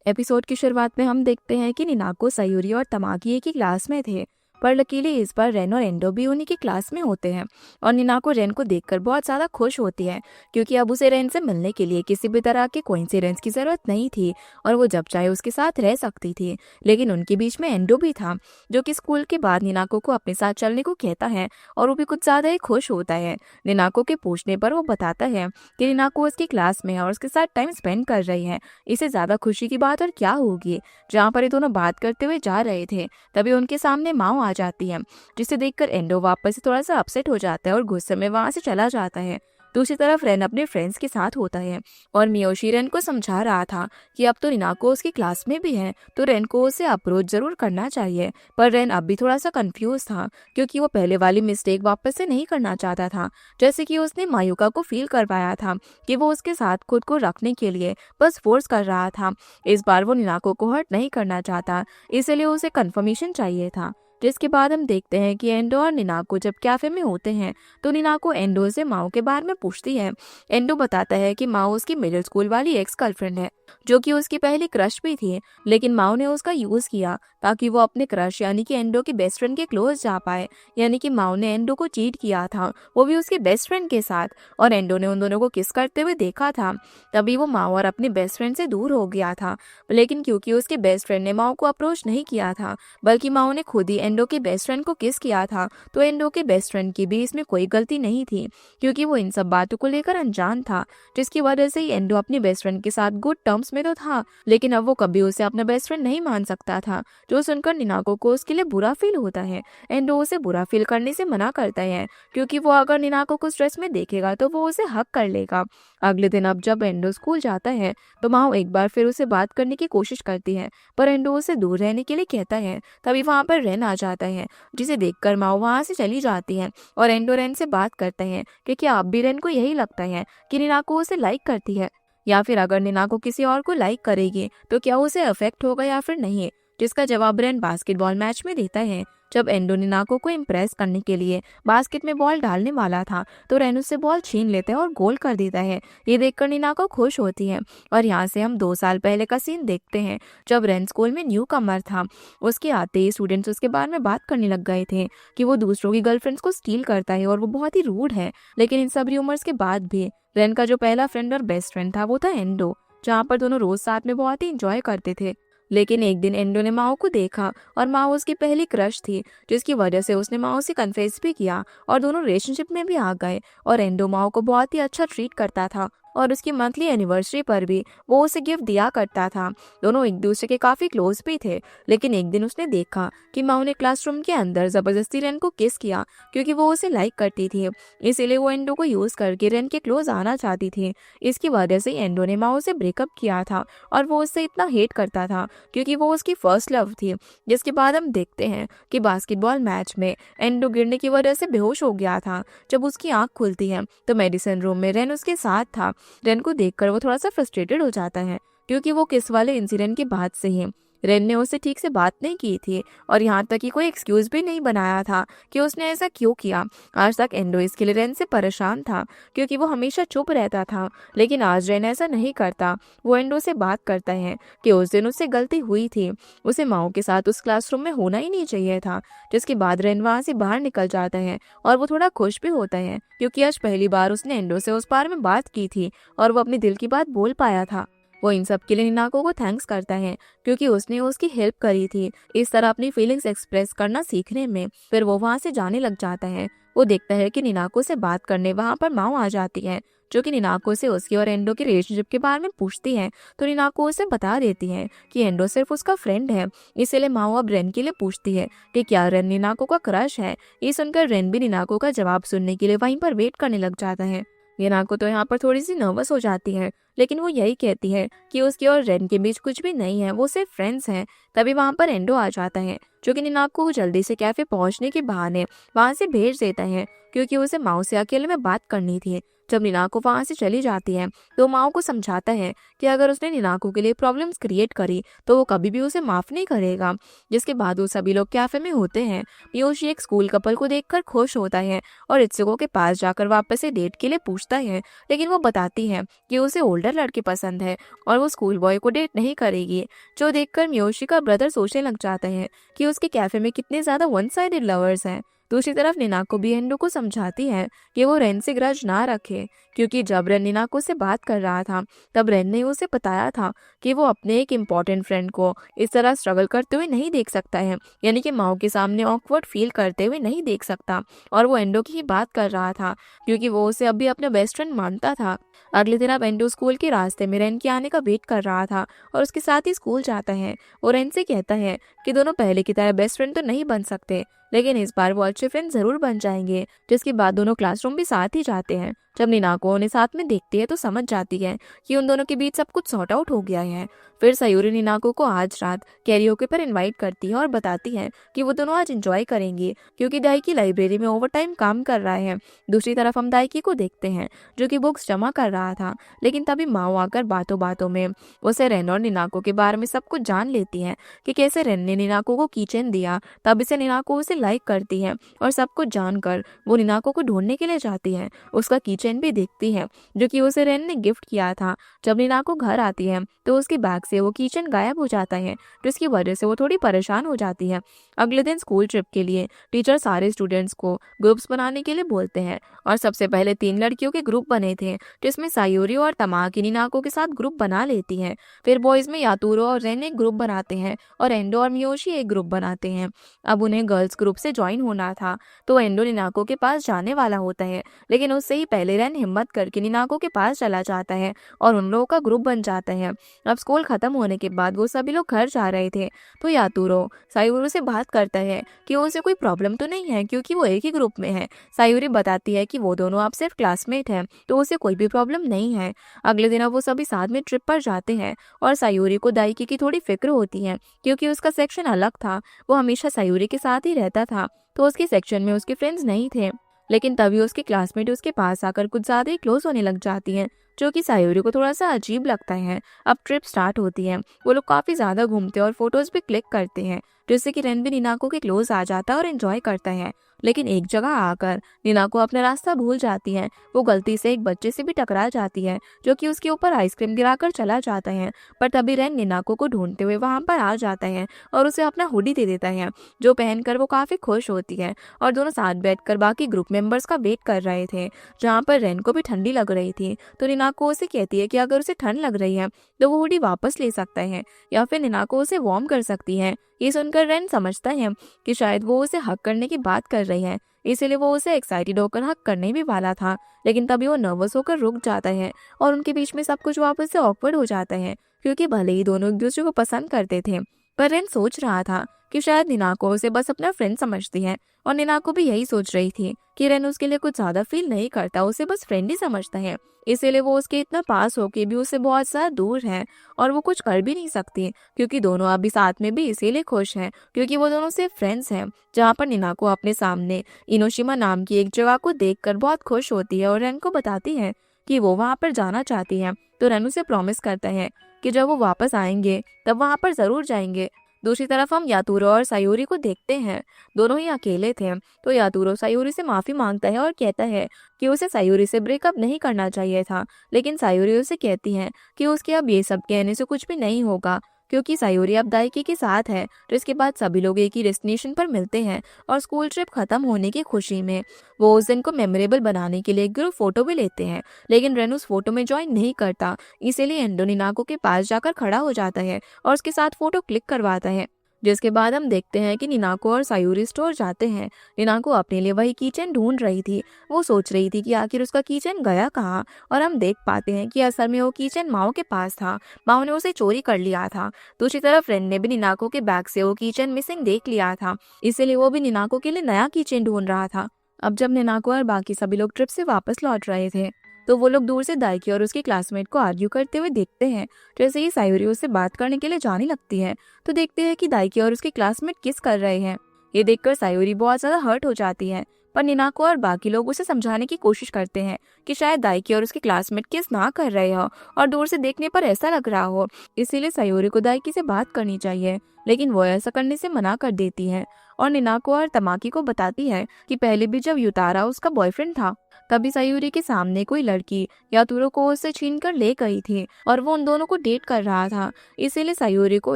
Episode की शुरुआत में हम देखते हैं कि निनाको, सयूरी और तमाकी एक ही क्लास में थे, पर लकीली इस बार रेन और एंडो भी उन्हीं की क्लास में होते हैं। और निनाको रेन को देखकर बहुत ज़्यादा खुश होती है, क्योंकि अब उसे रेन से मिलने के लिए किसी भी तरह के कोइंसिडेंस की ज़रूरत नहीं थी और वो जब चाहे उसके साथ रह सकती थी। लेकिन उनके बीच में एंडो भी था, जो कि स्कूल के बाद निनाको को अपने साथ चलने को कहता है और वो भी कुछ ज़्यादा ही खुश होता है। निनाको के पूछने पर वो बताता है कि निनाको उसकी क्लास में है और उसके साथ टाइम स्पेंड कर रही है। इससे ज़्यादा खुशी की बात और क्या होगी। जहाँ पर ये दोनों बात करते हुए जा रहे थे, तभी उनके सामने माओ आ जाती है, जिसे देखकर एंडो वापस से थोड़ा सा अपसेट हो जाता है और गुस्से में वहां से चला जाता है। दूसरी तरफ रेन अपने फ्रेंड्स के साथ होता है और मियोशी रेन को समझा रहा था कि अब तो निनाको उसकी क्लास में भी है, तो रेन को उसे अप्रोच जरूर करना चाहिए। पर रेन अब भी थोड़ा सा कंफ्यूज था, क्योंकि वो पहले वाली मिस्टेक वापस से नहीं करना चाहता था, जैसे कि उसने मायूका को फील करवाया था कि वो उसके साथ खुद को रखने के लिए बस फोर्स कर रहा था। इस बार वो निनाको को हर्ट नहीं करना चाहता, इसलिए उसे कंफर्मेशन चाहिए था। जिसके बाद हम देखते हैं कि एंडो और निनाको जब कैफे में होते हैं, तो निनाको एंडो से माओ के बारे में पूछती है। एंडो बताता है कि माओ उसकी मिडिल स्कूल वाली एक्स गर्लफ्रेंड है, जो कि उसकी पहली क्रश भी थी, लेकिन माओ ने उसका यूज किया ताकि वो अपने क्रश यानी कि एंडो के बेस्ट फ्रेंड के क्लोज जा पाए। यानी कि माओ ने एंडो को चीट किया था, वो भी उसके बेस्ट फ्रेंड के साथ, और एंडो ने उन दोनों को किस करते हुए देखा था। तभी वो माओ और अपने बेस्ट फ्रेंड से दूर हो गया था। लेकिन क्योंकि उसके बेस्ट फ्रेंड ने माओ को अप्रोच नहीं किया था, बल्कि माओ ने खुद ही एंडो के बेस्ट फ्रेंड को किस किया था, तो एंडो के बेस्ट फ्रेंड की भी इसमें कोई गलती नहीं थी, क्योंकि वो इन सब बातों को लेकर अनजान था। जिसकी वजह से ही एंडो अपने बेस्ट फ्रेंड के साथ गुड टर्म्स में तो था, लेकिन अब वो कभी उसे अपना बेस्ट फ्रेंड नहीं मान सकता था, जो सुनकर निनाको को उसके लिए बुरा फील होता है। एंडो उसे बुरा फील करने से मना करता है, क्योंकि वो अगर निनाको को स्ट्रेस में देखेगा तो वो उसे हक कर लेगा। अगले दिन अब जब एंडो स्कूल जाता है, तो माओ एक बार फिर उसे बात करने की कोशिश करती है, पर एंडो उसे दूर रहने के लिए कहता है। तभी वहां पर रेन आ जाता है, जिसे देखकर माओ वहां से चली जाती है और एंडो रेन से बात करते हैं कि क्या अब भी रेन को यही लगता है कि निनाको उसे लाइक करती है, या फिर अगर निनाको किसी और को लाइक करेगी तो क्या उसे अफेक्ट होगा या फिर नहीं। जिसका जवाब रेन बास्केटबॉल मैच में देता है। जब एंडो निनाको को इम्प्रेस करने के लिए बास्केट में बॉल डालने वाला था, तो रेन उससे बॉल छीन लेता है और गोल कर देता है। ये देखकर निनाको खुश होती है और यहाँ से हम 2 साल पहले का सीन देखते हैं, जब रेन स्कूल में न्यू कमर था। उसके आते ही स्टूडेंट्स उसके बारे में बात करने लग गए थे कि वो दूसरों की गर्लफ्रेंड्स को स्टील करता है और वो बहुत ही रूड है। लेकिन इन सब रूमर्स के बाद भी रेन का जो पहला फ्रेंड और बेस्ट फ्रेंड था वो था एंडो, जहाँ पर दोनों रोज साथ में बहुत ही इंजॉय करते थे। लेकिन एक दिन एंडो ने माओ को देखा और माओ उसकी पहली क्रश थी, जिसकी वजह से उसने माओ से कन्फेस भी किया और दोनों रिलेशनशिप में भी आ गए। और एंडो माओ को बहुत ही अच्छा ट्रीट करता था और उसकी मंथली एनिवर्सरी पर भी वो उसे गिफ्ट दिया करता था। दोनों एक दूसरे के काफी क्लोज भी थे। लेकिन एक दिन उसने देखा कि माओ ने क्लासरूम के अंदर जबरदस्ती रेन को किस किया, क्योंकि वो उसे लाइक करती थी। इसीलिए वो एंडो को यूज करके रेन के क्लोज आना चाहती थी। इसकी वजह से एंडो ने माओ से ब्रेकअप किया था और वो उससे इतना हेट करता था, क्योंकि वो उसकी फर्स्ट लव थी। जिसके बाद हम देखते हैं कि बास्केटबॉल मैच में एंडो गिरने की वजह से बेहोश हो गया था। जब उसकी आंख खुलती है तो मेडिसिन रूम में रेन उसके साथ था। रेन को देखकर वो थोड़ा सा फ्रस्ट्रेटेड हो जाता है, क्योंकि वो किस वाले इंसिडेंट के बाद से ही रेन ने उससे ठीक से बात नहीं की थी और यहाँ तक कि कोई एक्सक्यूज भी नहीं बनाया था कि उसने ऐसा क्यों किया। आज तक एंडो इसके लिए रेन से परेशान था, क्योंकि वो हमेशा चुप रहता था। लेकिन आज रेन ऐसा नहीं करता। वो एंडो से बात करता है कि उस दिन उससे गलती हुई थी, उसे माओ के साथ उस क्लासरूम में होना ही नहीं चाहिए था। जिसके बाद रेन वहाँ से बाहर निकल जाता है और वो थोड़ा खुश भी होता है, क्योंकि आज पहली बार उसने एंडो से उस बारे में बात की थी और वो अपने दिल की बात बोल पाया था। वो इन सब के लिए निनाको को थैंक्स करता है, क्योंकि उसने उसकी हेल्प करी थी इस तरह अपनी फीलिंग्स एक्सप्रेस करना सीखने में। फिर वो वहाँ से जाने लग जाता है। वो देखता है कि निनाको से बात करने वहाँ पर माओ आ जाती है, जो कि निनाको से उसकी और एंडो के रिलेशनशिप के बारे में पूछती है। तो निनाको उसे बता देती है कि एंडो सिर्फ उसका फ्रेंड है। इसीलिए माओ अब रेन के लिए पूछती है कि क्या रेन निनाको का क्रश है। ये सुनकर रेन भी निनाको का जवाब सुनने के लिए वहीं पर वेट करने लग जाता है। निनाको तो यहाँ पर थोड़ी सी नर्वस हो जाती है, लेकिन वो यही कहती है कि उसकी और रेन के बीच कुछ भी नहीं है, वो सिर्फ फ्रेंड्स हैं। तभी वहाँ पर एंडो आ जाता है, जो कि निनाको को जल्दी से कैफे पहुँचने के बहाने वहाँ से भेज देता है, क्योंकि उसे माओ से अकेले में बात करनी थी। जब निनाको वहाँ से चली जाती है तो माओ को समझाता है कि अगर उसने निनाको के लिए प्रॉब्लम्स क्रिएट करी तो वो कभी भी उसे माफ नहीं करेगा। जिसके बाद वो सभी लोग कैफे में होते हैं। मियोशी एक स्कूल कपल को देखकर खुश होता है और इत्सुको के पास जाकर वापस से डेट के लिए पूछता है, लेकिन वो बताती है कि उसे ओल्डर लड़के पसंद है और वो स्कूल बॉय को डेट नहीं करेगी। जो देखकर मियोशी का ब्रदर सोचने लग जाता है कि उसके कैफे में कितने ज्यादा वन साइडेड लवर्स हैं। दूसरी तरफ निनाको भी एंडो को समझाती है कि वो रेन से ग्रज ना रखे, क्योंकि जब रेन निनाको से बात कर रहा था तब रेन ने उसे बताया था कि वो अपने एक इम्पोर्टेंट फ्रेंड को इस तरह स्ट्रगल करते हुए नहीं देख सकता है, यानी कि माओ के सामने ऑकवर्ड फील करते हुए नहीं देख सकता। और वो एंडो की ही बात कर रहा था क्योंकि वो उसे अभी अपना बेस्ट फ्रेंड मानता था। अगले दिन अब एंडो स्कूल के रास्ते में रेन के आने का वेट कर रहा था और उसके साथ ही स्कूल जाता है। वो रेन से कहता है कि दोनों पहले की तरह बेस्ट फ्रेंड तो नहीं बन सकते, लेकिन इस बार वो अच्छे फ्रेंड जरूर बन जाएंगे। जिसके बाद दोनों क्लासरूम भी साथ ही जाते हैं। जब निनाको उन्हें साथ में देखती है तो समझ जाती है कि उन दोनों के बीच सब कुछ सॉर्ट आउट हो गया है। फिर सायूरी निनाको को आज रात कैरियोके पर इनवाइट करती है और बताती है कि वो दोनों आज एंजॉय करेंगे क्योंकि दाइकी लाइब्रेरी में ओवर टाइम काम कर रहा है। दूसरी तरफ हम दाइकी को देखते हैं जो कि बुक्स जमा कर रहा था, लेकिन तभी माओ आकर बातों बातों में उसे रेन और निनाको के बारे में सब कुछ जान लेती है कि कैसे रेन ने निनाको को कीचेन दिया, तब इसे निनाको उसे लाइक करती है और सब कुछ जानकर वो निनाको को ढूंढने के लिए जाती है। उसका कीचेन भी देखती है जो कि उसे रेन ने गिफ्ट किया था। जब निनाको घर आती है तो उसके बैग से वो कीचेन गायब हो जाता है, जिसकी वजह से वो थोड़ी परेशान हो जाती है। अगले दिन स्कूल ट्रिप के लिए टीचर सारे स्टूडेंट्स को ग्रुप्स बनाने के लिए बोलते हैं और सबसे पहले 3 लड़कियों के ग्रुप बने थे, जिसमें सायूरी और तमाकी निनाको के साथ ग्रुप बना लेती हैं। फिर बॉयज में यातुरो और रेन एक ग्रुप बनाते हैं और एंडो और मियोशी एक ग्रुप बनाते हैं। अब उन्हें गर्ल्स ग्रुप से ज्वाइन होना था तो एंडो निनाको के पास जाने वाला होता है, लेकिन उससे ही पहले रेन हिम्मत करके निनाको के पास चला जाता है और उन लोगों का ग्रुप बन जाता है। अब स्कूल खत्म होने के बाद वो सभी लोग घर जा रहे थे तो यातुरो सायूरी से बात करता है कि उसे कोई प्रॉब्लम तो नहीं है क्योंकि वो एक ही ग्रुप में है। सायूरी बताती है कि वो दोनों अब सिर्फ क्लासमेट हैं तो उसे कोई भी प्रॉब्लम नहीं है। अगले दिन अब वो सभी साथ में ट्रिप पर जाते हैं और सायूरी को दाइकी की थोड़ी फिक्र होती है क्योंकि उसका सेक्शन अलग था। वो हमेशा सायूरी के साथ ही रहता था तो उसके सेक्शन में उसके फ्रेंड्स नहीं थे, लेकिन तभी उसके क्लासमेट उसके पास आकर कुछ ज्यादा ही क्लोज होने लग जाती हैं, जो कि सायूरी को थोड़ा सा अजीब लगता है। अब ट्रिप स्टार्ट होती है। वो लोग काफी ज्यादा घूमते हैं और फोटोज भी क्लिक करते हैं, जिससे कि रेन भी निनाको के क्लोज आ जाता है और एंजॉय करता है। लेकिन एक जगह आकर निनाको अपना रास्ता भूल जाती है। वो गलती से एक बच्चे से भी टकरा जाती है जो कि उसके ऊपर आइसक्रीम गिराकर चला जाता है, पर तभी रेन निनाको को ढूंढते हुए वहां पर आ जाता है और उसे अपना हुडी दे देता है, जो पहनकर वो काफी खुश होती है। और दोनों साथ बैठकर बाकी ग्रुप मेंबर्स का वेट कर रहे थे। जहाँ पर रेन को भी ठंडी लग रही थी तो निनाको उसे कहती है कि अगर उसे ठंड लग रही है तो वो हुडी वापस ले सकता है या फिर निनाको उसे वार्म कर सकती है। ये सुनकर रेन समझता है कि शायद वो उसे हक करने की बात कर रही है, इसीलिए वो उसे एक्साइटेड होकर हक करने भी वाला था, लेकिन तभी वो नर्वस होकर रुक जाता है और उनके बीच में सब कुछ वापस से ऑकवर्ड हो जाता है क्योंकि भले ही दोनों एक दूसरे को पसंद करते थे, पर रेन सोच रहा था कि शायद निनाको उसे बस अपना फ्रेंड समझती है और निनाको भी यही सोच रही थी कि रेन उसके लिए कुछ ज्यादा फील नहीं करता, उसे बस फ्रेंड ही समझता है। इसीलिए वो उसके इतना पास होके भी उससे बहुत ज्यादा दूर है और वो कुछ कर भी नहीं सकती क्योंकि दोनों अभी साथ में भी इसीलिए खुश हैं क्योंकि वो दोनों सिर्फ फ्रेंड्स हैं। जहाँ पर निनाको अपने सामने इनोशिमा नाम की एक जगह को देखकर बहुत खुश होती है और रेन को बताती है कि वो वहाँ पर जाना चाहती है, तो रेन उसे प्रॉमिस करता है कि जब वो वापस आएंगे तब वहाँ पर जरूर जाएंगे। दूसरी तरफ हम यातुरो और सायूरी को देखते हैं। दोनों ही अकेले थे तो यातुरो सायूरी से माफी मांगता है और कहता है कि उसे सायूरी से ब्रेकअप नहीं करना चाहिए था, लेकिन सायूरी उसे कहती है कि उसके अब ये सब कहने से कुछ भी नहीं होगा क्योंकि सायूरी अब दाइकी के साथ है। तो इसके बाद सभी लोग एक ही डेस्टिनेशन पर मिलते हैं और स्कूल ट्रिप खत्म होने की खुशी में वो उस दिन को मेमोरेबल बनाने के लिए ग्रुप फोटो भी लेते हैं, लेकिन रेन उस फोटो में ज्वाइन नहीं करता, इसीलिए एंडो निनाको के पास जाकर खड़ा हो जाता है और उसके साथ फोटो क्लिक करवाता है। जिसके बाद हम देखते हैं कि निनाको और सायूरी स्टोर जाते हैं। निनाको अपने लिए वही कीचेन ढूंढ रही थी। वो सोच रही थी कि आखिर उसका कीचेन गया कहाँ, और हम देख पाते हैं कि असल में वो कीचेन माओ के पास था। माओ ने उसे चोरी कर लिया था। दूसरी तरफ रेन ने भी निनाको के बैग से वो कीचेन मिसिंग देख लिया था, इसीलिए वो भी निनाको के लिए नया कीचेन ढूंढ रहा था। अब जब निनाको और बाकी सभी लोग ट्रिप से वापस लौट रहे थे तो वो लोग दूर से दाइकी और उसके क्लासमेट को आर्ग्यू करते हुए देखते हैं। जैसे ही सायूरी उससे बात करने के लिए जाने लगती है तो देखते हैं कि दाइकी और उसके क्लासमेट किस कर रहे हैं। ये देखकर सायूरी बहुत ज्यादा हर्ट हो जाती है, पर निनाको और बाकी लोग उसे समझाने की कोशिश करते हैं कि शायद दाइकी और उसके क्लासमेट किस ना कर रहे हो और दूर से देखने पर ऐसा लग रहा हो, इसीलिए सायोरी को दाइकी से बात करनी चाहिए। लेकिन वो ऐसा करने से मना कर देती है और निनाको और तमाकी को बताती है कि पहले भी जब युतारा उसका बॉयफ्रेंड था तभी सायूरी के सामने कोई लड़की यातुरो को उससे छीन कर ले गई थी और वो उन दोनों को डेट कर रहा था। इसीलिए सायूरी को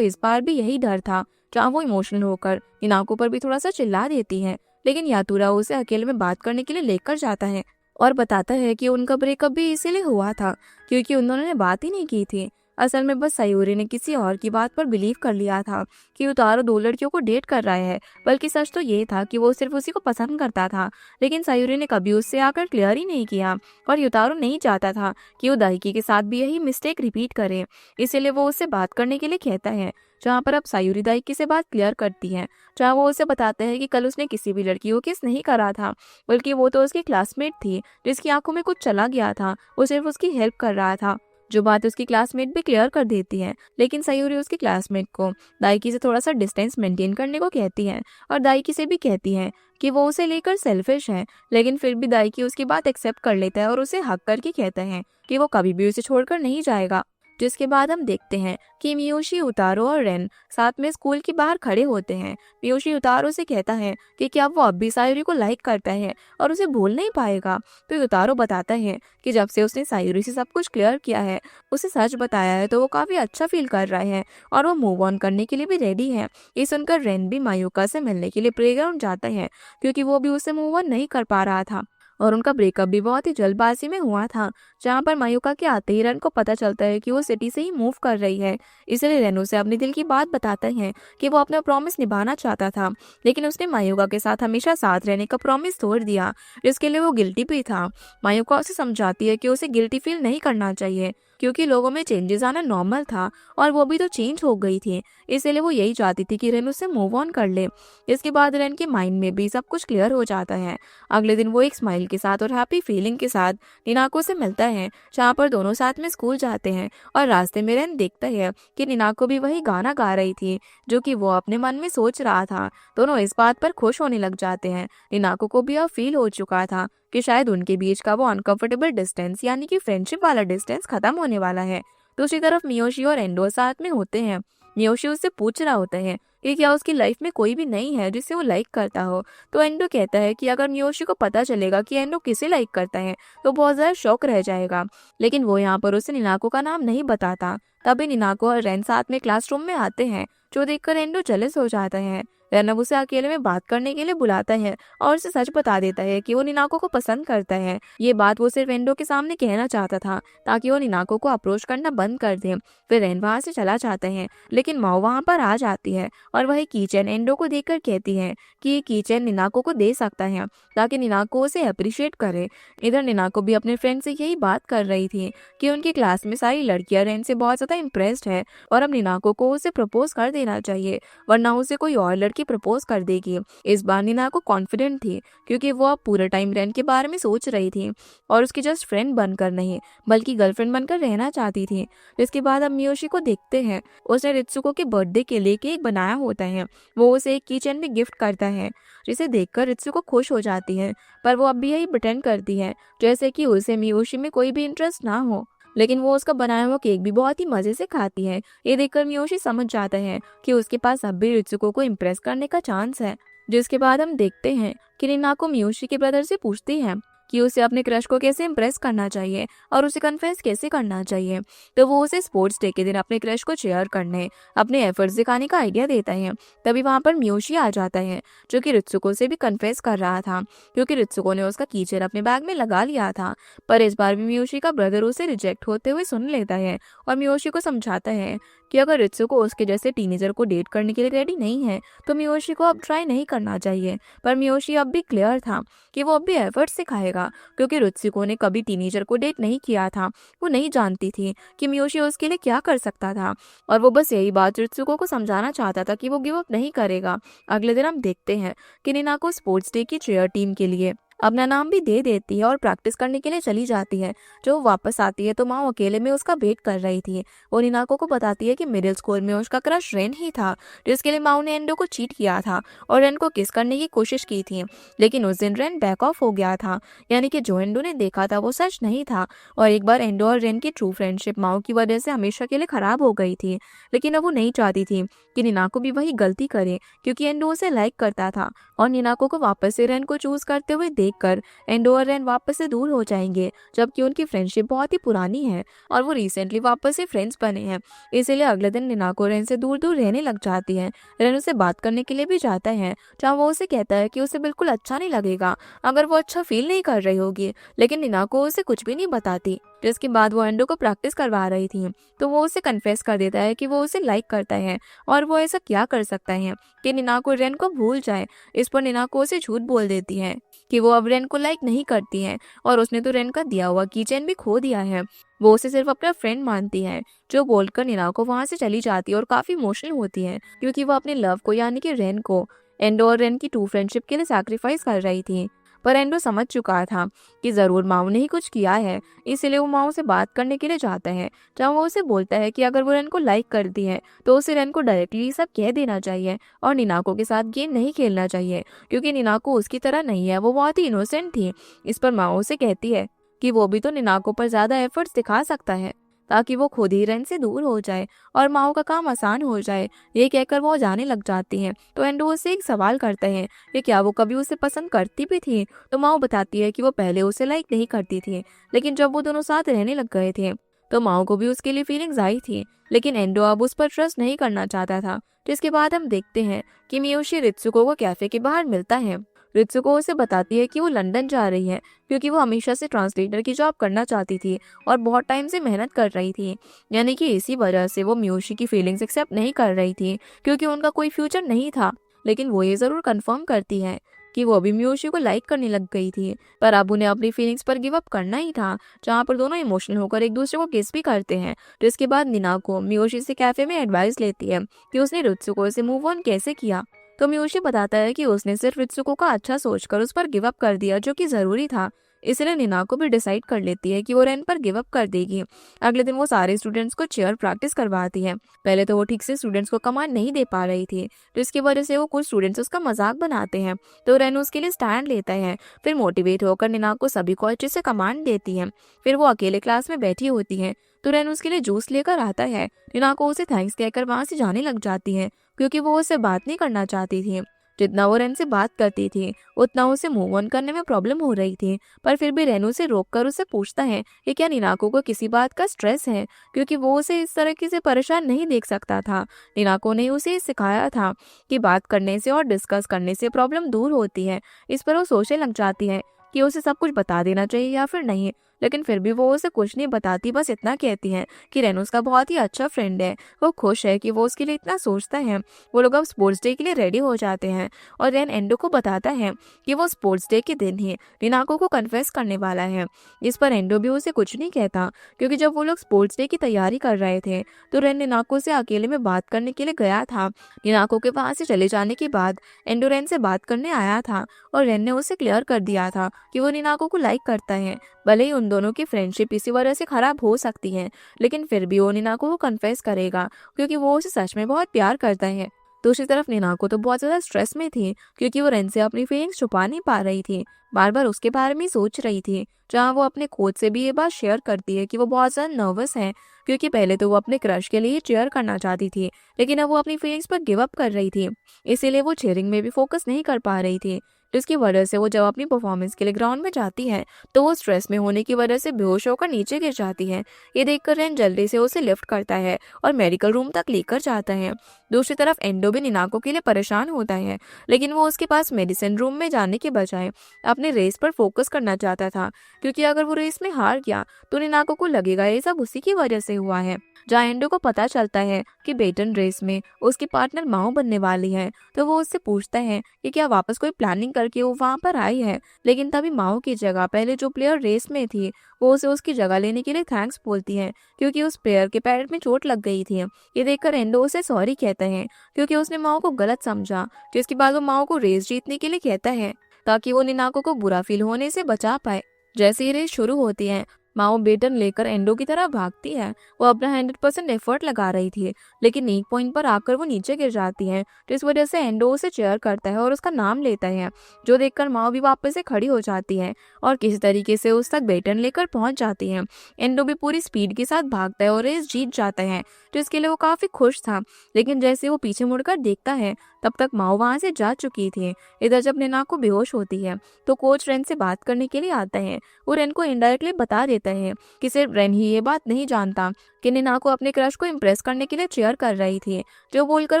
इस बार भी यही डर था, जहाँ वो इमोशनल होकर निनाको पर भी थोड़ा सा चिल्ला देती है। लेकिन यातुरा उसे अकेले में बात करने के लिए लेकर जाता है और बताता है कि उनका ब्रेकअप भी इसीलिए हुआ था क्योंकि उन दोनों ने बात ही नहीं की थी। असल में बस सायूरी ने किसी और की बात पर बिलीव कर लिया था कि उतारो दो लड़कियों को डेट कर रहा है, बल्कि सच तो ये था कि वो सिर्फ उसी को पसंद करता था। लेकिन सायूरी ने कभी उससे आकर क्लियर ही नहीं किया और युतारो नहीं चाहता था कि वो दाइकी के साथ भी यही मिस्टेक रिपीट करे, इसीलिए वो उससे बात करने के लिए कहता है। जहाँ पर अब सायूरी दाइकी से बात क्लियर करती है, जहाँ वो उसे बताते हैं कि कल उसने किसी भी लड़की को किस नहीं करा था, बल्कि वो तो उसकी क्लासमेट थी जिसकी आंखों में कुछ चला गया था, वो सिर्फ उसकी हेल्प कर रहा था। जो बात उसकी क्लासमेट भी क्लियर कर देती है, लेकिन सायूरी उसकी क्लासमेट को दाइकी से थोड़ा सा डिस्टेंस मेंटेन करने को कहती है और दाइकी से भी कहती है कि वो उसे लेकर सेल्फिश है। लेकिन फिर भी दाइकी उसकी बात एक्सेप्ट कर लेता है और उसे हक करके कहता है कि वो कभी भी उसे छोड़कर नहीं जाएगा। जिसके बाद हम देखते हैं कि मियोशी, उतारो और रेन साथ में स्कूल के बाहर खड़े होते हैं। मियोशी उतारो से कहता है कि क्या वो अब भी सायूरी को लाइक करता है और उसे भूल नहीं पाएगा। तो उतारो बताता है कि जब से उसने सायूरी से सब कुछ क्लियर किया है, उसे सच बताया है, तो वो काफी अच्छा फील कर रहा है और वो मूव ऑन करने के लिए भी रेडी है। ये सुनकर रेन भी मायूका से मिलने के लिए प्लेग्राउंड जाता है क्योंकि वो भी उससे मूव ऑन नहीं कर पा रहा था और उनका ब्रेकअप भी बहुत ही जल्दबाजी में हुआ था। जहाँ पर मायूका के आते ही रेन को पता चलता है कि वो सिटी से ही मूव कर रही है, इसलिए रेन उसे अपने दिल की बात बताता है कि वो अपना प्रॉमिस निभाना चाहता था, लेकिन उसने मायूका के साथ हमेशा साथ रहने का प्रॉमिस तोड़ दिया, जिसके लिए वो गिल्टी भी था। मायूका उसे समझाती है कि उसे गिल्टी फील नहीं करना चाहिए क्योंकि लोगों में चेंजेस आना नॉर्मल था और वो भी तो चेंज हो गई थी, इसलिए वो यही चाहती थी कि रेन उससे मूव ऑन कर ले। इसके बाद रेन के माइंड में भी सब कुछ क्लियर हो जाता है। अगले दिन वो एक स्माइल के साथ और हैप्पी फीलिंग के साथ निनाको से मिलता है, जहाँ पर दोनों साथ में स्कूल जाते हैं और रास्ते में रेन देखता है कि निनाको भी वही गाना गा रही थी जो कि वो अपने मन में सोच रहा था। दोनों इस बात पर खुश होने लग जाते हैं। निनाको को भी अब फील हो चुका था कि शायद उनके बीच का वो अनकंफर्टेबल डिस्टेंस यानी कि फ्रेंडशिप वाला डिस्टेंस खत्म होने वाला है। दूसरी तरफ मियोशी और एंडो साथ में होते हैं। मियोशी उससे पूछ रहा होता है कि क्या उसकी लाइफ में कोई भी नहीं है जिसे वो लाइक करता हो। तो एंडो कहता है कि अगर मियोशी को पता चलेगा कि एंडो किसे लाइक करता है तो बहुत ज्यादा शौक रह जाएगा। लेकिन वो यहाँ पर उसे निनाको का नाम नहीं बताता। तभी निनाको और रेन साथ में क्लासरूम में आते हैं, जो देखकर एंडो जेलस हो जाता है। रेन अब उसे अकेले में बात करने के लिए बुलाता है और उसे सच बता देता है कि वो निनाको को पसंद करता है। ये बात वो सिर्फ एंडो के सामने कहना चाहता था ताकि वो निनाको को अप्रोच करना बंद कर दे। फिर रेन वहां से चला जाता है, लेकिन माओ वहां पर आ जाती है और वही कीचेन एंडो को देखकर कहती है कि ये कीचेन निनाको को दे सकता है ताकि निनाको उसे अप्रिशिएट करे। इधर निनाको भी अपने फ्रेंड से यही बात कर रही थी कि उनकी क्लास में सारी लड़कियां रेन से बहुत ज्यादा इम्प्रेस्ड है और अब निनाको को उसे प्रपोज कर देना चाहिए, वरना उसे कोई और लड़की प्रपोज कर देगी। इस बार निनाको कॉन्फिडेंट थी क्योंकि वो अब पूरे टाइम रेन के बारे में सोच रही थी और उसकी जस्ट फ्रेंड बनकर नहीं बल्कि गर्लफ्रेंड बनकर रहना चाहती थी। इसके बाद अब मियोशी को देखते हैं, उसने रित्सुको के बर्थडे के लिए केक बनाया होता है। वो उसे एक किचन में गिफ्ट करता है, जिसे देखकर रित्सुको खुश हो जाती है, पर वो अब भी यही प्रिटेंड करती है जैसे कि उसे मियोशी में कोई भी इंटरेस्ट ना हो। लेकिन वो उसका बनाया हुआ केक भी बहुत ही मजे से खाती है। ये देखकर मियोशी समझ जाता है कि उसके पास अब भी रित्सुको को इम्प्रेस करने का चांस है। जिसके बाद हम देखते हैं कि निनाको मियोशी के ब्रदर से पूछती है कि उसे अपने क्रश को कैसे इम्प्रेस करना चाहिए और उसे कन्फेस कैसे करना चाहिए। तो वो उसे स्पोर्ट्स डे के दिन अपने क्रश को शेयर करने, अपने एफर्ट्स दिखाने का आइडिया देता है। तभी वहाँ पर मियोशी आ जाता है, जो कि रित्सुको से भी कन्फेस कर रहा था क्योंकि रित्सुको ने उसका कीचेन अपने बैग में लगा लिया था। पर इस बार भी मियोशी का ब्रदर उसे रिजेक्ट होते हुए सुन लेता है और मियोशी को समझाता है कि अगर रित्सुको उसके जैसे टीनेजर को डेट करने के लिए रेडी नहीं है तो मियोशी को अब ट्राई नहीं करना चाहिए। पर मियोशी अब भी क्लियर था कि वो अब भी एफर्ट सिखाएगा क्योंकि रित्सुको ने कभी टीनेजर को डेट नहीं किया था। वो नहीं जानती थी कि मियोशी उसके लिए क्या कर सकता था और वो बस यही बात रित्सुको को समझाना चाहता था कि वो गिव अप नहीं करेगा। अगले दिन हम देखते हैं कि निनाको स्पोर्ट्स डे की चेयर टीम के लिए अपना नाम भी दे देती है और प्रैक्टिस करने के लिए चली जाती है। जब वो वापस आती है तो माओ अकेले में उसका वेट कर रही थी। वो निनाको को बताती है कि मिडिल स्कूल में उसका क्रश रेन ही था, जिसके लिए माओ ने एंडो को चीट किया था और रेन को किस करने की कोशिश की थी। लेकिन उस दिन रेन बैक ऑफ हो गया था, यानी कि जो एंडो ने देखा था वो सच नहीं था। और एक बार एंडो और रेन की ट्रू फ्रेंडशिप माओ की वजह से हमेशा के लिए खराब हो गई थी। लेकिन अब वो नहीं चाहती थी कि निनाको भी वही गलती करे, क्योंकि एंडो उसे लाइक करता था। और निनाको को वापस से रेन को चूज करते हुए देखकर एंडो और रेन वापस से दूर हो जाएंगे, जबकि उनकी फ्रेंडशिप बहुत ही पुरानी है और वो रिसेंटली वापस से फ्रेंड्स बने हैं। इसीलिए अगले दिन निनाको रेन से दूर दूर रहने लग जाती है। रेन उसे बात करने के लिए भी जाता है, जहाँ वो उसे कहता है कि उसे बिल्कुल अच्छा नहीं लगेगा अगर वो अच्छा फील नहीं कर रही होगी। लेकिन निनाको उसे कुछ भी नहीं बताती। जिसके बाद वो एंडो को प्रैक्टिस करवा रही थी तो वो उसे कन्फेस कर देता है कि वो उसे लाइक करता है और वो ऐसा क्या कर सकता है कि निनाको रेन को भूल जाए। इस पर निनाको उसे झूठ बोल देती है कि वो अब रेन को लाइक नहीं करती है और उसने तो रेन का दिया हुआ कीचेन भी खो दिया है। वो उसे सिर्फ अपना फ्रेंड मानती है। जो बोलकर निनाको वहां से चली जाती है और काफी इमोशनल होती है, क्योंकि वो अपने लव को यानी कि रेन को एंडो और रेन की ट्रू फ्रेंडशिप के लिए सैक्रिफाइस कर रही थी। पर एंडो समझ चुका था कि जरूर माओ ने ही कुछ किया है, इसलिए वो माओ से बात करने के लिए जाता है, जहाँ वो उसे बोलता है कि अगर वो रेन को लाइक करती है तो उसे रेन को डायरेक्टली सब कह देना चाहिए और निनाको के साथ गेम नहीं खेलना चाहिए, क्योंकि निनाको उसकी तरह नहीं है, वो बहुत ही इनोसेंट थी। इस पर माओ उसे कहती है कि वो भी तो निनाको पर ज्यादा एफर्ट्स दिखा सकता है ताकि वो खुद ही रेन से दूर हो जाए और माओ का काम आसान हो जाए। ये कहकर वो जाने लग जाती है। तो एंडो उससे एक सवाल करता है कि क्या वो कभी उसे पसंद करती भी थी। तो माओ बताती है कि वो पहले उसे लाइक नहीं करती थी, लेकिन जब वो दोनों साथ रहने लग गए थे तो माओ को भी उसके लिए फीलिंग्स आई थी। लेकिन एंडो अब उस पर ट्रस्ट नहीं करना चाहता था। जिसके बाद हम देखते हैं कि मियोशी रित्सुको को कैफे के बाहर मिलता है। रित्सुको उसे बताती है कि वो लंदन जा रही है, क्योंकि वो हमेशा से ट्रांसलेटर की जॉब करना चाहती थी और बहुत टाइम से मेहनत कर रही थी। यानी कि इसी वजह से वो मियोशी की फीलिंग्स एक्सेप्ट नहीं कर रही थी, क्योंकि उनका कोई फ्यूचर नहीं था। लेकिन वो ये जरूर कंफर्म करती है कि वो अभी मियोशी को लाइक करने लग गई थी, पर अब उन्हें अपनी फीलिंग्स पर गिव अप करना ही था। जहाँ पर दोनों इमोशनल होकर एक दूसरे को किस भी करते हैं। जिसके बाद निनाको मियोशी से कैफे में एडवाइस लेती है कि उसने रित्सुको से मूव ऑन कैसे किया। तो मियोशी बताता है कि उसने सिर्फ रित्सुको का अच्छा सोचकर उस पर गिव अप कर दिया, जो कि जरूरी था। इसलिए निनाको भी डिसाइड कर लेती है कि वो रेन पर गिव अप कर देगी। अगले दिन वो सारे स्टूडेंट्स को चेयर प्रैक्टिस करवाती है। पहले तो वो ठीक से स्टूडेंट्स को कमांड नहीं दे पा रही थी, जिसकी वजह से वो कुछ स्टूडेंट्स उसका मजाक बनाते हैं। तो रेन उसके लिए स्टैंड लेता है। फिर मोटिवेट होकर निनाको सभी को अच्छे से कमांड देती है। फिर वो अकेले क्लास में बैठी होती है तो रेन उसके लिए जूस लेकर आता है। निनाको उसे थैंक्स कहकर वहां से जाने लग जाती है, क्योंकि वो उससे बात नहीं करना चाहती थी। जितना वो रेन से बात करती थी उतना उसे मूव ऑन करने में प्रॉब्लम हो रही थी। पर फिर भी रेन उसे रोककर उसे पूछता है कि क्या निनाको को किसी बात का स्ट्रेस है, क्योंकि वो उसे इस तरह से परेशान नहीं देख सकता था। निनाको ने उसे सिखाया था कि बात करने से और डिस्कस करने से प्रॉब्लम दूर होती है। इस पर वो सोचने लग जाती है कि उसे सब कुछ बता देना चाहिए या फिर नहीं। लेकिन फिर भी वो उसे कुछ नहीं बताती, बस इतना कहती है कि रेन उसका बहुत ही अच्छा फ्रेंड है। वो खुश है कि वो उसके लिए इतना सोचता है। वो लोग अब स्पोर्ट्स डे के लिए रेडी हो जाते हैं और रेन एंडो को बताता है कि वो स्पोर्ट्स डे के दिन ही निनाको को कन्फेस करने वाला है। इस पर एंडो भी उसे कुछ नहीं कहता, क्योंकि जब वो लोग स्पोर्ट्स डे की तैयारी कर रहे थे तो रेन निनाको से अकेले में बात करने के लिए गया था। निनाको के वहां से चले जाने के बाद एंडो रेन से बात करने आया था और रेन ने उसे क्लियर कर दिया था कि वो निनाको को लाइक करता है। भले ही उन दोनों की फ्रेंडशिप इसी वजह से खराब हो सकती है, लेकिन फिर भी वो निनाको को कन्फेस करेगा, क्योंकि वो उसे सच में बहुत प्यार करता है। दूसरी तरफ निनाको तो बहुत ज्यादा स्ट्रेस में थी, क्योंकि वो रेन से अपनी फीलिंग्स छुपा नहीं पा रही थी। बार बार उसके बारे में सोच रही थी। जहाँ वो अपने कोच से भी ये बात शेयर करती है कि वो बहुत ज्यादा नर्वस है, क्योंकि पहले तो वो अपने क्रश के लिए चेयर करना चाहती थी, लेकिन अब वो अपनी फीलिंग्स पर गिव अप कर रही थी। इसीलिए वो चेयरिंग में भी फोकस नहीं कर पा रही थी, जिसकी वजह से वो जब अपनी परफॉर्मेंस के लिए ग्राउंड में जाती है तो वो स्ट्रेस में होने की वजह से बेहोश होकर नीचे गिर जाती है। ये देखकर रेन जल्दी से उसे लिफ्ट करता है और मेडिकल रूम तक लेकर जाता है। दूसरी तरफ एंडो भी निनाको के लिए परेशान होता है, लेकिन वो उसके पास मेडिसिन रूम में जाने के बजाय अपने रेस पर फोकस करना चाहता था, क्योंकि अगर वो रेस में हार गया तो निनाको को लगेगा ये सब उसी की वजह से हुआ है। जहाँ एंडो को पता चलता है कि बेटन रेस में उसकी पार्टनर माओ बनने वाली है तो वो उससे पूछता है कि क्या वापस कोई प्लानिंग करके वो वहां पर आई है। लेकिन तभी माओ की जगह पहले जो प्लेयर रेस में थी वो उसे उसकी जगह लेने के लिए थैंक्स बोलती है, क्योंकि उस प्लेयर के पैर में चोट लग गई थी। ये देखकर एंडो उसे सॉरी कहता है, क्योंकि उसने माओ को गलत समझा। जिसके बाद वो माओ को रेस जीतने के लिए कहता है। ताकि वो निनाको को बुरा फील होने से बचा पाए। जैसे ही रेस शुरू होती है, माओ बेटन लेकर एंडो की तरफ भागती है। वो अपना 100% एफर्ट लगा रही थी, लेकिन एक पॉइंट पर आकर वो नीचे गिर जाती है। तो इस वजह से एंडो उसे चेयर करता है और उसका नाम लेता है, जो देखकर माओ भी वापस से खड़ी हो जाती है और किसी तरीके से उस तक बेटन लेकर पहुंच जाती है। एंडो भी पूरी स्पीड के साथ भागता है और रेस जीत जाता है, तो इसके लिए वो काफी खुश था। लेकिन जैसे वो पीछे मुड़कर देखता है, तब तक माओ वहां से जा चुकी थी। इधर जब निनाको बेहोश होती है, तो कोच रेन से बात करने के लिए आता है। वो रेन को इनडायरेक्टली बता देता है कि सिर्फ रेन ही ये बात नहीं जानता कि निनाको अपने क्रश को इम्प्रेस करने के लिए चेयर कर रही थी। जो बोलकर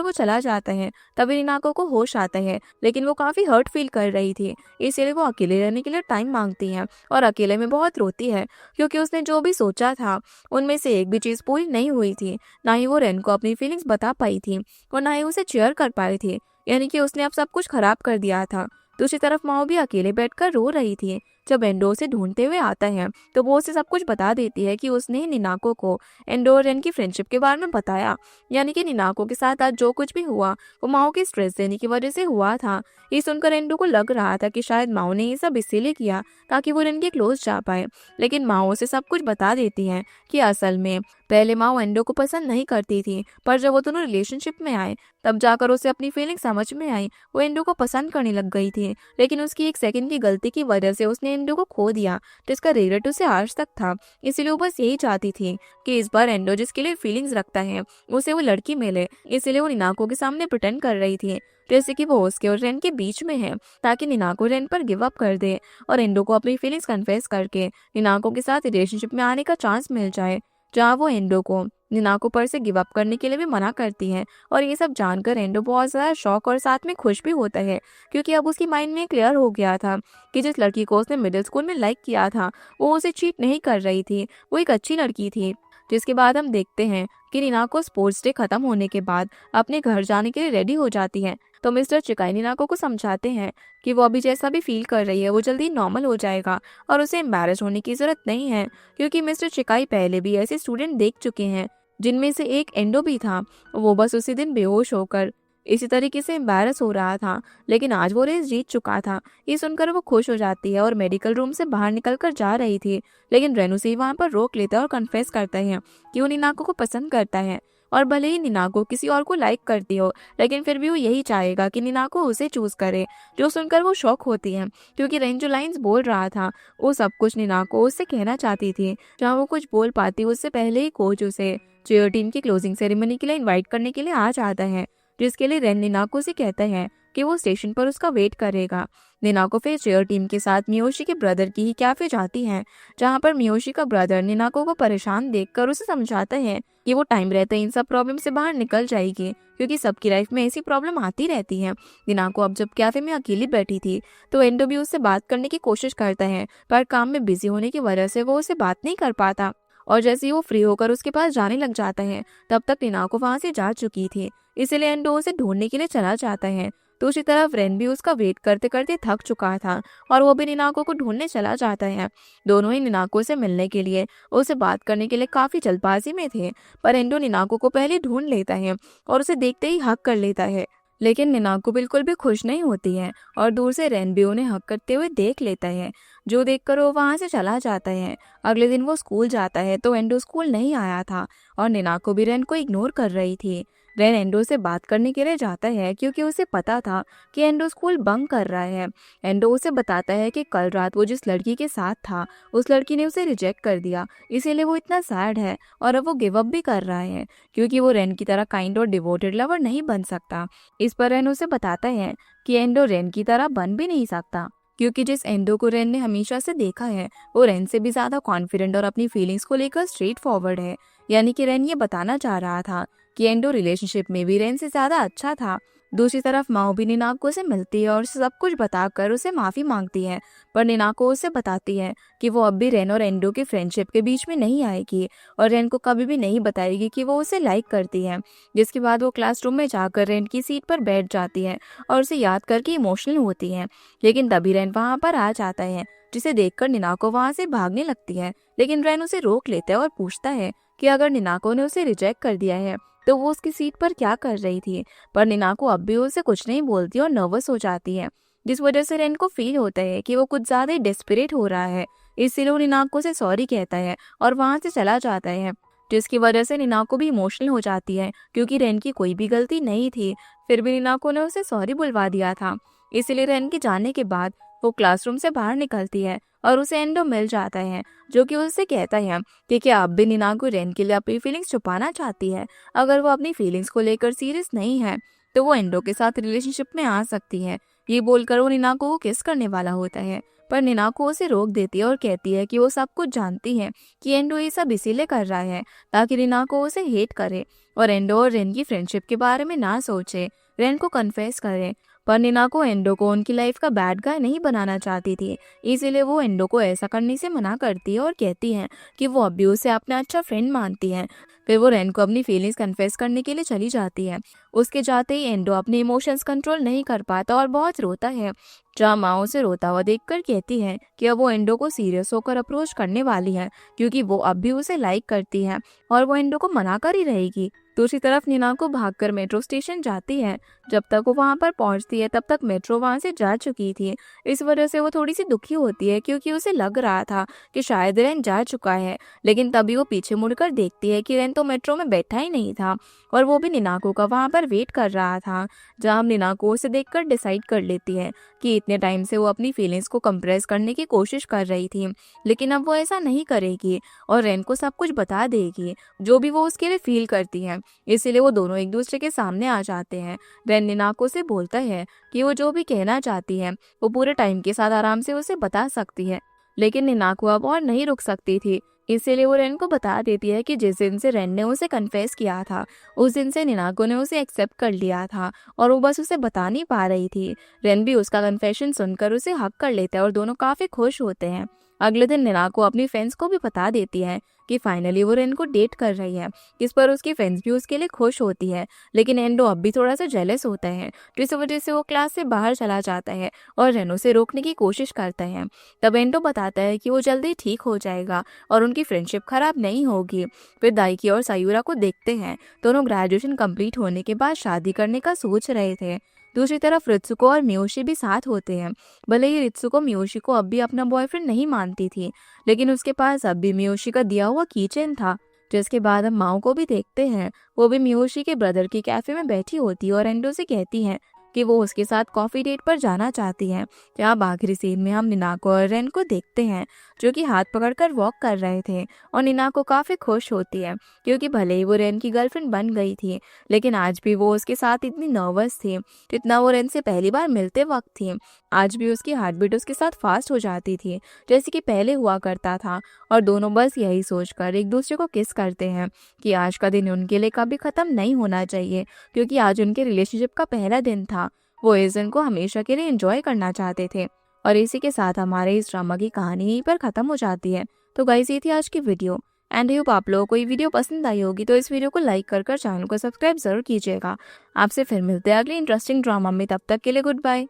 वो चला जाता है। तभी निनाको को होश आता है, लेकिन वो काफी हर्ट फील कर रही थी, इसलिए वो अकेले रहने के लिए टाइम मांगती है और अकेले में बहुत रोती है, क्योंकि उसने जो भी सोचा था उनमें से एक भी चीज पूरी नहीं हुई थी। ना ही वो रेन को अपनी फीलिंग्स बता पाई थी और ना ही उसे चेयर कर पाई थी, यानी कि उसने अब सब कुछ खराब कर दिया था। दूसरी तरफ माओ भी अकेले बैठकर रो रही थी। जब एंडो उसे ढूंढते हुए आता है, तो वो उसे सब कुछ बता देती है कि उसने निनाको को एंडो और रेन की फ्रेंडशिप के बारे में बताया, यानी कि निनाको के साथ आज जो कुछ भी हुआ वो माओ के स्ट्रेस देने की वजह से हुआ था। ये सुनकर एंडो को लग रहा था कि शायद माओ ने ये सब इसीलिए किया ताकि वो रेन के क्लोज जा पाए, लेकिन माओ उसे सब कुछ बता देती है कि असल में पहले माओ एंडो को पसंद नहीं करती थी, पर जब वो दोनों रिलेशनशिप में आए तब जाकर उसे अपनी फीलिंग समझ में आई। वो एंडो को पसंद करने लग गई थी, लेकिन उसकी एक सेकंड की गलती की वजह से उसने एंडो को खो दिया, तो इसका रिग्रेट उसे आज तक था। इसीलिए वो बस यही चाहती थी कि इस बार एंडो जिसके लिए फीलिंग्स रखता है उसे वो लड़की मिले। इसीलिए वो निनाको के सामने प्रिटेंड कर रही थी जैसे कि वो उसके और रेन के बीच में है, ताकि निनाको रेन पर गिव अप कर दे और एंडो को अपनी फीलिंग्स कन्फेस करके निनाको के साथ रिलेशनशिप में आने का चांस मिल जाए, जहाँ वो एंडो को निनाको पर से गिव अप करने के लिए भी मना करती है। और ये सब जानकर एंडो बहुत ज़्यादा शॉक और साथ में खुश भी होता है, क्योंकि अब उसकी माइंड में क्लियर हो गया था कि जिस लड़की को उसने मिडिल स्कूल में लाइक किया था वो उसे चीट नहीं कर रही थी, वो एक अच्छी लड़की थी। जिसके बाद हम देखते हैं कि निनाको स्पोर्ट्स डे खत्म होने के बाद अपने घर जाने के लिए रेडी हो जाती है। तो मिस्टर चिकाई निनाको को समझाते हैं कि वो अभी जैसा भी फील कर रही है वो जल्दी नॉर्मल हो जाएगा और उसे एम्बैरेस होने की जरूरत नहीं है, क्योंकि मिस्टर चिकाई पहले भी ऐसे स्टूडेंट देख चुके हैं, जिनमें से एक एंडो भी था। वो बस उसी दिन बेहोश होकर इसी तरीके से एम्बैरस हो रहा था, लेकिन आज वो रेस जीत चुका था। ये सुनकर वो खुश हो जाती है और मेडिकल रूम से बाहर निकल कर जा रही थी, लेकिन रेन उसे वहां पर रोक लेता है और कन्फेस करता है कि वो निनाको को पसंद करता है। और भले ही निनाको किसी और को लाइक करती हो, लेकिन फिर भी वो यही चाहेगा कि निनाको उसे चूज करे। जो सुनकर वो शॉक होती है, क्योंकि रेन जो लाइंस बोल रहा था वो सब कुछ निनाको उससे कहना चाहती थी। जहाँ वो कुछ बोल पाती उससे पहले ही कोच उसे चेयर टीम की क्लोजिंग सेरेमनी के लिए इन्वाइट करने के लिए आ जाता है, जिसके लिए रेन निनाको से कहता है कि वो स्टेशन पर उसका वेट करेगा। निनाको फिर चेयर टीम के साथ मियोशी के ब्रदर की ही कैफे जाती है, जहाँ पर मियोशी का ब्रदर निनाको को परेशान देखकर उसे समझाता है कि वो टाइम रहते इन सब प्रॉब्लम से बाहर निकल जाएगी, क्योंकि सबकी लाइफ में ऐसी प्रॉब्लम आती रहती है। निनाको अब जब कैफे में अकेली बैठी थी, तो एंडो भी उससे बात करने की कोशिश करता है, पर काम में बिजी होने की वजह से वो उसे बात नहीं कर पाता। और जैसे ही वो फ्री होकर उसके पास जाने लग जाता है, तब तक निनाको वहां से जा चुकी थी। इसलिए एंडो उसे ढूंढने के लिए चला जाता है। दूसरी तरफ रेन भी उसका वेट करते करते थक चुका था और वो भी निनाको को ढूंढने चला जाता है। दोनों ही निनाको से मिलने के लिए, उसे बात करने के लिए काफी जल्दबाजी में थे, पर एंडो निनाको को पहले ढूंढ लेता है और उसे देखते ही हक कर लेता है। लेकिन निनाको बिल्कुल भी खुश नहीं होती है और दूर से रेन भी उन्हें हक करते हुए देख लेता है, जो देखकर वो वहां से चला जाता है। अगले दिन वो स्कूल जाता है, तो एंडो स्कूल नहीं आया था और निनाको भी रेन को इग्नोर कर रही थी। रेन एंडो से बात करने के लिए जाता है, क्योंकि उसे पता था कि एंडो स्कूल बंक कर रहा है। एंडो उसे बताता है कि कल रात वो जिस लड़की के साथ था उस लड़की ने उसे रिजेक्ट कर दिया, इसीलिए वो इतना सैड है और अब वो गिव अप भी कर रहा है, क्योंकि वो रेन की तरह काइंड और डिवोटेड लवर नहीं बन सकता। इस पर रेन उसे बताता है कि एंडो रेन की तरह बन भी नहीं सकता, क्योंकि जिस एंडो को रेन ने हमेशा से देखा है वो रेन से भी ज्यादा कॉन्फिडेंट और अपनी फीलिंग्स को लेकर स्ट्रेट फॉरवर्ड है। यानी कि रेन ये बताना चाह रहा था कि एंडो रिलेशनशिप में भी रेन से ज्यादा अच्छा था। दूसरी तरफ माओ भी निनाको से मिलती है और सब कुछ बताकर उसे माफी मांगती है, पर निनाको उसे बताती है कि वो अब भी रेन और एंडो की फ्रेंडशिप के बीच में नहीं आएगी और रेन को कभी भी नहीं बताएगी कि वो उसे लाइक करती है। जिसके बाद वो क्लासरूम में जाकर रेन की सीट पर बैठ जाती है और उसे याद करके इमोशनल होती है। लेकिन तभी रेन वहां पर आ जाता है, जिसे देखकर निनाको वहां से भागने लगती है, लेकिन रेन उसे रोक लेता है और पूछता है कि अगर निनाको ने उसे रिजेक्ट कर दिया है तो वो उसकी सीट पर क्या कर रही थी। पर निनाको अब भी उसे कुछ नहीं बोलती और नर्वस हो जाती है। जिस वजह से रेन को फील होता है कि वो कुछ ज़्यादा ही डेस्परेट हो रहा है। इसलिए वो निनाको से सॉरी कहता है और वहाँ से चला जाता है, जिसकी वजह से निनाको भी इमोशनल हो जाती है क्योंकि रेन की कोई भी गलती नहीं थी, फिर भी निनाको ने उसे सॉरी बुलवा दिया था। इसीलिए रेन के जाने के बाद वो क्लासरूम से बाहर निकलती है और उसे एंडो मिल जाता है, जो कि उससे कहता है कि क्या अब भी निनाको रेन के लिए अपनी फीलिंग्स छुपाना चाहती है। अगर वो अपनी फीलिंग्स को लेकर सीरियस नहीं है तो वो एंडो के साथ रिलेशनशिप में आ सकती है। ये बोलकर वो निनाको को किस करने वाला होता है, पर निनाको उसे रोक देती है और कहती है कि वो सब कुछ जानती है कि एंडो ये सब इसीलिए कर रहा है ताकि निनाको उसे हेट करे और एंडो और रेन की फ्रेंडशिप के बारे में ना सोचे, रेन को कन्फेस करे। पर निनाको एंडो को उनकी लाइफ का बैड गाय नहीं बनाना चाहती थी, इसीलिए वो एंडो को ऐसा करने से मना करती है और कहती है कि वो अभी उसे अपना अच्छा फ्रेंड मानती है। फिर वो रेन को अपनी फीलिंग्स कन्फेस करने के लिए चली जाती है। उसके जाते ही एंडो अपने इमोशंस कंट्रोल नहीं कर पाता और बहुत रोता है। जहाँ माँ उसे रोता हुआ देखकर कहती है कि अब वो एंडो को सीरियस होकर अप्रोच करने वाली है क्योंकि वो अब भी उसे लाइक करती है और वो एंडो को मना कर ही रहेगी। दूसरी तरफ निनाको भागकर मेट्रो स्टेशन जाती है। जब तक वो वहाँ पर पहुँचती है तब तक मेट्रो वहाँ से जा चुकी थी। इस वजह से वो थोड़ी सी दुखी होती है क्योंकि उसे लग रहा था कि शायद रेन जा चुका है, लेकिन तभी वो पीछे मुड़कर देखती है कि रेन तो मेट्रो में बैठा ही नहीं था और वो भी निनाको का वहाँ पर वेट कर रहा था। जहाँ निनाको उसे देखकर डिसाइड कर लेती है कि इतने टाइम से वो अपनी फीलिंग्स को कंप्रेस करने की कोशिश कर रही थी, लेकिन अब वो ऐसा नहीं करेगी और रेन को सब कुछ बता देगी जो भी वो उसके लिए फील करती है। इसीलिए वो दोनों एक दूसरे के सामने आ जाते हैं। रेन निनाको से बोलता है कि वो जो भी कहना चाहती है वो पूरे टाइम के साथ आराम से उसे बता सकती है, लेकिन निनाको अब और नहीं रुक सकती थी। इसीलिए वो रेन को बता देती है कि जिस दिन से रेन ने उसे कन्फेस किया था उस दिन से निनाको ने उसे एक्सेप्ट कर लिया था और वो बस उसे बता नहीं पा रही थी। रेन भी उसका कन्फेशन सुनकर उसे हक कर लेता है और दोनों काफी खुश होते हैं। अगले दिन निनाको अपनी फ्रेंड्स को भी बता देती है कि फाइनली वो रेन को डेट कर रही है। इस पर उसकी फ्रेंड्स भी उसके लिए खुश होती है, लेकिन एंडो अब भी थोड़ा सा जेलस होता है, जिस वजह से वो क्लास से बाहर चला जाता है और रेन उसे रोकने की कोशिश करता है। तब एंडो बताता है कि वो जल्दी ठीक हो जाएगा और उनकी फ्रेंडशिप खराब नहीं होगी। फिर दाइकी और सायूरा को देखते हैं, दोनों ग्रेजुएशन कंप्लीट होने के बाद शादी करने का सोच रहे थे। दूसरी तरफ रित्सुको और मियोशी भी साथ होते हैं। भले ही रित्सुको मियोशी को अब भी अपना बॉयफ्रेंड नहीं मानती थी, लेकिन उसके पास अब भी मियोशी का दिया हुआ कीचेन था। जिसके बाद हम माओ को भी देखते हैं, वो भी मियोशी के ब्रदर की कैफे में बैठी होती है और एंडो से कहती है कि वो उसके साथ कॉफी डेट पर जाना चाहती है। जहाँ आखिरी सीन में हम निनाको और रेन को देखते हैं जो कि हाथ पकड़कर वॉक कर रहे थे और निनाको काफी खुश होती है क्योंकि भले ही वो रेन की गर्लफ्रेंड बन गई थी, लेकिन आज भी वो उसके साथ इतनी नर्वस थी जितना वो रेन से पहली बार मिलते वक्त थी। आज भी उसकी हार्ट बीट उसके साथ फास्ट हो जाती थी जैसे कि पहले हुआ करता था और दोनों बस यही सोचकर एक दूसरे को किस करते हैं कि आज का दिन उनके लिए कभी खत्म नहीं होना चाहिए, क्योंकि आज उनके रिलेशनशिप का पहला दिन था। वो इस दिन को हमेशा के लिए एंजॉय करना चाहते थे। और इसी के साथ हमारे इस ड्रामा की कहानी यहीं पर खत्म हो जाती है। तो गाइस, ये थी आज की वीडियो एंड होप आप लोगों को ये वीडियो पसंद आई होगी, तो इस वीडियो को लाइक कर चैनल को सब्सक्राइब जरूर कीजिएगा। आपसे फिर मिलते हैं अगले इंटरेस्टिंग ड्रामा में, तब तक के लिए गुड बाय।